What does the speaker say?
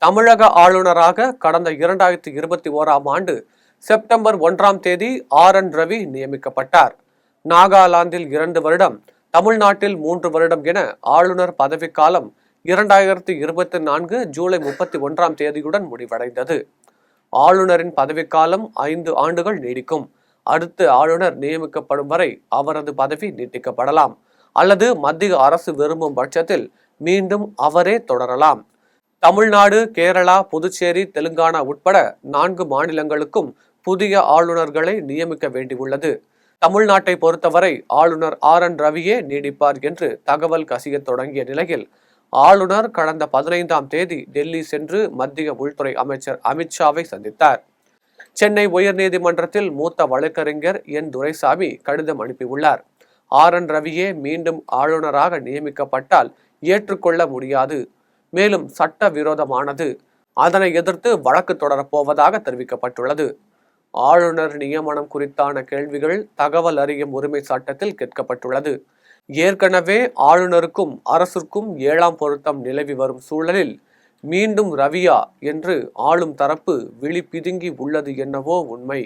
தமிழக ஆளுநராக கடந்த 2021ஆம் ஆண்டு செப்டம்பர் 1ஆம் தேதி RN ரவி நியமிக்கப்பட்டார். நாகாலாந்தில் 2 வருடம், தமிழ்நாட்டில் 3 வருடம் என ஆளுநர் பதவிக்காலம் 2024 ஜூலை 31ஆம் தேதியுடன் முடிவடைந்தது. ஆளுநரின் பதவிக்காலம் 5 ஆண்டுகள் நீடிக்கும். அடுத்த ஆளுநர் நியமிக்கப்படும் வரை அவரது பதவி நீட்டிக்கப்படலாம் அல்லது மத்திய அரசு விரும்பும் பட்சத்தில் மீண்டும் அவரே தொடரலாம். தமிழ்நாடு, கேரளா, புதுச்சேரி, தெலுங்கானா உட்பட 4 மாநிலங்களுக்கும் புதிய ஆளுநர்களை நியமிக்க வேண்டியுள்ளது. தமிழ்நாட்டை பொறுத்தவரை ஆளுநர் RN ரவியே நீடிப்பார் என்று தகவல் கசிய தொடங்கிய நிலையில் ஆளுநர் கடந்த 15ஆம் தேதி டெல்லி சென்று மத்திய உள்துறை அமைச்சர் அமித்ஷாவை சந்தித்தார். சென்னை உயர்நீதிமன்றத்தில் மூத்த வழக்கறிஞர் N. துரைசாமி கடிதம் அனுப்பியுள்ளார். RN ரவியே மீண்டும் ஆளுநராக நியமிக்கப்பட்டால் ஏற்றுக்கொள்ள முடியாது, மேலும் சட்ட விரோதமானது, அதனை எதிர்த்து வழக்கு தொடரப்போவதாக தெரிவிக்கப்பட்டுள்ளது. ஆளுநர் நியமனம் குறித்தான கேள்விகள் தகவல் அறியும் உரிமை சட்டத்தில் கேட்கப்பட்டுள்ளது. ஏற்கனவே ஆளுநருக்கும் அரசுக்கும் 7ஆம் பொருத்தம் நிலவி வரும் சூழலில் மீண்டும் ரவியா என்று ஆளும் தரப்பு விழி பிதுங்கி உள்ளது என்னவோ உண்மை.